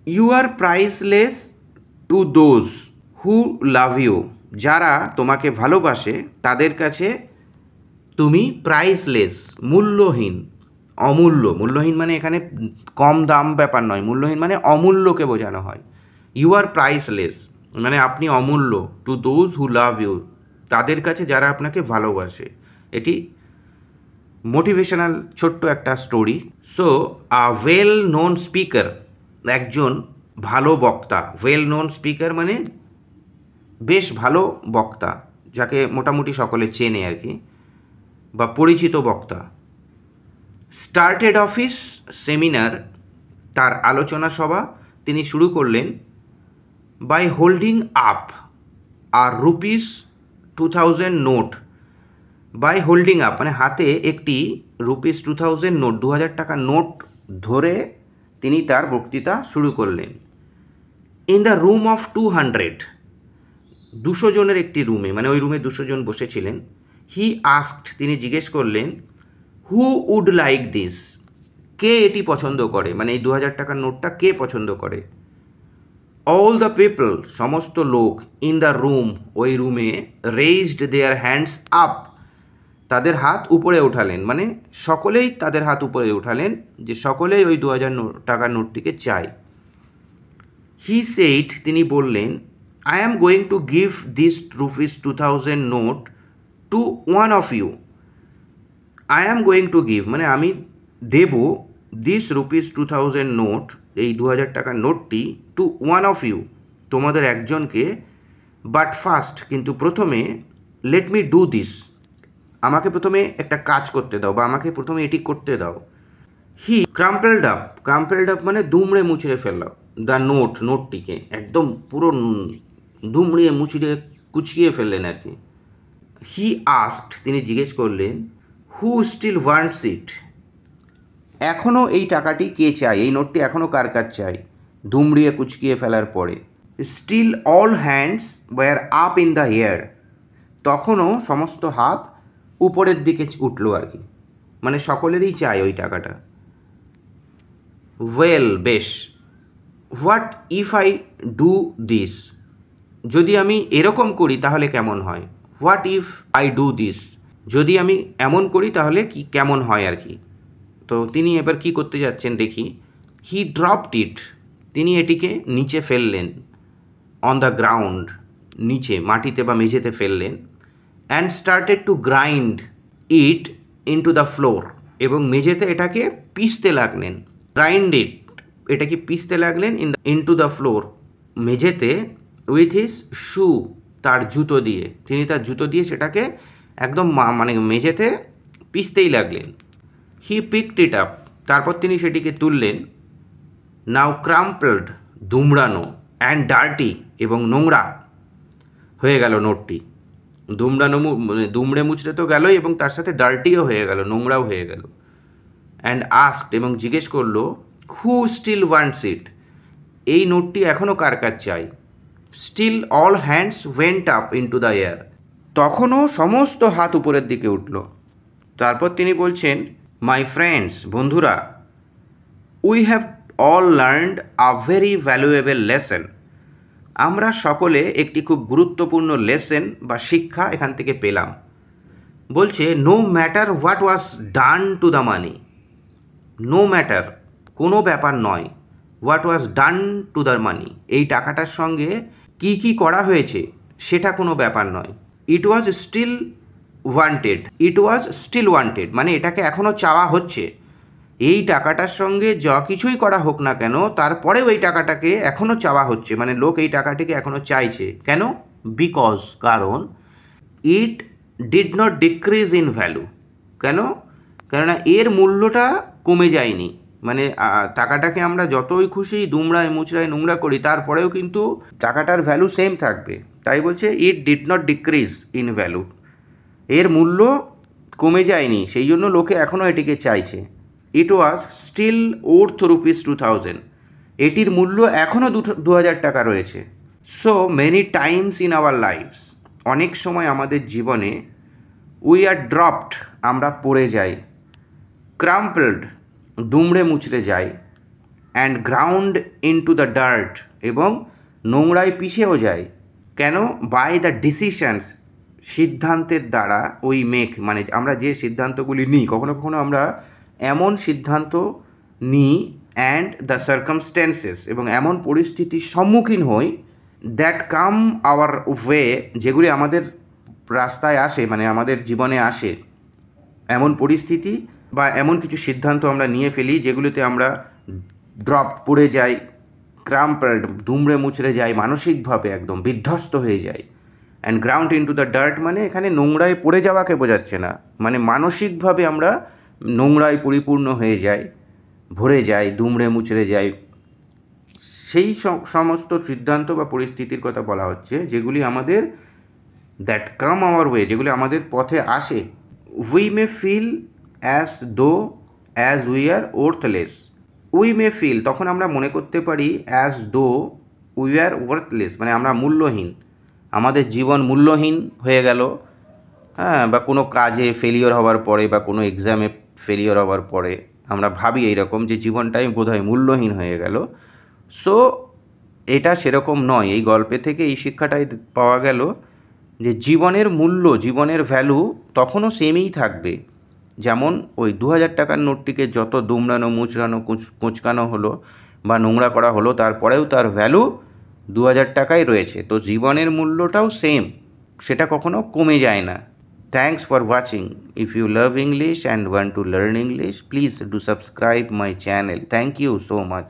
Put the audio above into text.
You are priceless to those who love you. যারা তোমাকে ভালোবাসে তাদের কাছে তুমি প্রাইসলেস, মূল্যহীন, অমূল্য। মূল্যহীন মানে এখানে কম দাম ব্যাপার নয়, মূল্যহীন মানে অমূল্যকে বোঝানো হয়। ইউ আর প্রাইসলেস মানে আপনি অমূল্য, to those who love you, তাদের কাছে যারা আপনাকে ভালোবাসে। এটি মোটিভেশনাল ছোট্ট একটা story. So a well known speaker, একজন ভালো বক্তা। ওয়েল নোন স্পিকার মানে বেশ ভালো বক্তা, যাকে মোটামুটি সকলে চেনে আর কি, বা পরিচিত বক্তা। স্টার্টেড অফিস সেমিনার, তার আলোচনা সভা তিনি শুরু করলেন by holding up a ₹2000 note. By holding up মানে হাতে একটি ₹2000 নোট, 2000 টাকা নোট ধরে তিনি তার বক্তৃতা শুরু করলেন। ইন দ্য রুম অফ 200, 200 জনের একটি রুমে, মানে ওই রুমে 200 জন বসেছিলেন। হি আস্কড, তিনি জিজ্ঞেস করলেন, হু উড লাইক দিস, কে এটি পছন্দ করে, মানে এই 2000 টাকার নোটটা কে পছন্দ করে। অল দ্য পিপল, সমস্ত লোক, ইন দ্য রুম, ওই রুমে, রেইজড দেয়ার হ্যান্ডস আপ, তাদের হাত উপরে উঠালেন, মানে সকলেই তাদের হাত উপরে উঠালেন যে সকলেই ওই 2000 টাকার নোটটিকে চায়। হি সেইড, তিনি বললেন, I am going to give this ₹2000 note to one of you. I am going to give মানে আমি দেব দিস ₹2000 নোট, এই 2000 টাকার নোটটি, টু ওয়ান অফ ইউ, তোমাদের একজনকে। বাট ফার্স্ট, কিন্তু প্রথমে, লেট মি ডু দিস, আমাকে প্রথমে একটা কাজ করতে দাও, বা আমাকে প্রথমে এটি করতে দাও। হি ক্রাম্পেলড আপ, ক্রাম্পেলড আপ মানে দুমড়ে মুচড়ে ফেলল, দ্য নোট, নোটটিকে একদম পুরো দুমড়িয়ে মুচড়ে কুচকিয়ে ফেললেন আর কি। হি আস্কড, তিনি জিজ্ঞেস করলেন, হু স্টিল ওয়ান্টস ইট, এখনও এই টাকাটি কে চাই, এই নোটটি এখনও কার কাছ চাই, দুমড়িয়ে কুচকিয়ে ফেলার পরে। Still all hands were up in the air, তখনও সমস্ত হাত উপরের দিকে উঠল আর কি, মানে সকলেরই চাই ওই টাকাটা। ওয়েল, বেশ। What if I do this, যদি আমি এরকম করি তাহলে কেমন হয়। What if I do this, যদি আমি এমন করি তাহলে কি কেমন হয় আর কি। তো তিনি এবার কি করতে যাচ্ছেন দেখি। হি ড্রপড ইট, তিনি এটিকে নিচে ফেললেন, অন দ্য গ্রাউন্ড, নিচে মাটিতে বা মেঝেতে ফেললেন। And started to grind it into the floor, এবং মেঝেতে এটাকে পিষতে লাগলেন। গ্রাইন্ড ইট, এটাকে পিষতে লাগলেন ইনটু দ্য ফ্লোর, মেঝেতে, উইথ হিজ শু, তার জুতো দিয়ে, তিনি তার জুতো দিয়ে সেটাকে একদম মানে মেঝেতে পিষতেই লাগলেন। হি পিকড ইট আপ, তারপর তিনি সেটিকে তুললেন। নাও ক্রাম্পলড, দুমড়ানো, অ্যান্ড ডার্টি, এবং নোংরা হয়ে গেল নোটটি। দুমড়ানো দুমড়ে মুচড়ে তো গেলই, এবং তার সাথে ডার্টিও হয়ে গেল, নোংরাও হয়ে গেল। অ্যান্ড আস্কড, এবং জিজ্ঞেস করলো, হু স্টিল ওয়ান্টস ইট, এই নোটটি এখনও কার কাছ চাই। Still all hands went up into the air, তখনও সমস্ত হাত উপরের দিকে উঠল। তারপর তিনি বলছেন, মাই ফ্রেন্ডস, বন্ধুরা, we have all learned a very valuable lesson, আমরা সকলে একটি খুব গুরুত্বপূর্ণ লেসন বা শিক্ষা এখান থেকে পেলাম। বলছে, no matter what was done to the money, no matter, কোনো ব্যাপার নয়, what was done to the money, এই টাকাটার সঙ্গে কি কি করা হয়েছে সেটা কোনো ব্যাপার নয়। It was still wanted, it was still wanted মানে এটাকে এখনও চাওয়া হচ্ছে। এই টাকাটার সঙ্গে যা কিছুই করা হোক না কেন, তারপরেও এই টাকাটাকে এখনও চাওয়া হচ্ছে, মানে লোক এই টাকাটিকে এখনও চাইছে। কেন? বিকজ, কারণ, it did not decrease in value, কেন? কেননা এর মূল্যটা কমে যায়নি, মানে টাকাটাকে আমরা যতই খুশি দুমড়ায় মুচড়ায় নোংরা করি, তারপরেও কিন্তু টাকাটার ভ্যালু সেম থাকবে। তাই বলছে, it did not decrease in value, এর মূল্য কমে যায়নি, সেই জন্য লোকে এখনও এটিকে চাইছে। ইট ওয়াজ স্টিল ওর্থ ₹2000, এটির মূল্য এখনও 2000 টাকা রয়েছে। So many times in our lives, অনেক সময় আমাদের জীবনে, উই আর ড্রপড, আমরা পড়ে যাই, ক্রাম্পলড, দুমড়ে মুচড়ে যাই, and ground into the dirt, এবং নোংরায় পিষেও যায়। কেন? বাই দ্য ডিসিশনস, সিদ্ধান্তের দ্বারা উই মেক, মানে আমরা যে সিদ্ধান্তগুলি নিই, কখনো কখনো আমরা এমন সিদ্ধান্ত নিই, অ্যান্ড দ্য সার্কামস্ট্যান্সেস, এবং এমন পরিস্থিতির সম্মুখীন হই, দ্যাট কাম আওয়ার ওয়ে, যেগুলি আমাদের রাস্তায় আসে, মানে আমাদের জীবনে আসে, এমন পরিস্থিতি বা এমন কিছু সিদ্ধান্ত আমরা নিয়ে ফেলি যেগুলিতে আমরা ড্রপ পড়ে যাই, ক্রাম্পল্ড, দুমড়ে মুচড়ে যাই, মানসিকভাবে একদম বিধ্বস্ত হয়ে যাই। And ground into the dirt মানে এখানে নোংরায় পড়ে যাওয়াকে বোঝাচ্ছে না, মানে মানসিকভাবে আমরা নোংরায় পরিপূর্ণ হয়ে যাই, ভরে যাই, দুমড়ে মুচড়ে যাই। সেই সমস্ত সিদ্ধান্ত বা পরিস্থিতির কথা বলা হচ্ছে যেগুলি আমাদের দ্যাট কাম আওয়ার ওয়ে, যেগুলি আমাদের পথে আসে। We may feel as though as we are worthless. We may feel, তখন আমরা মনে করতে পারি, as though we are worthless, মানে আমরা মূল্যহীন, আমাদের জীবন মূল্যহীন হয়ে গেল। হ্যাঁ, বা কোনো কাজে ফেলিওর হওয়ার পরে বা কোনো এক্সামে ফেলিওর হওয়ার পরে আমরা ভাবি এইরকম যে জীবনটাই বোধহয় মূল্যহীন হয়ে গেল। সো এটা সেরকম নয়। এই গল্পে থেকে এই শিক্ষাটাই পাওয়া গেল যে জীবনের মূল্য, জীবনের ভ্যালু তখনও সেমই থাকবে। যেমন ওই 2000 টাকার নোটটিকে যত দুমড়ানো মুচড়ানো কুঁচকানো হলো বা নোংরা করা হলো, তারপরেও তার ভ্যালু 2000 টাকাই রয়েছে। তো জীবনের মূল্যটাও সেম, সেটা কখনো কমে যায় না। Thanks for watching. If you love English and want to learn English, please do subscribe my channel. Thank you so much.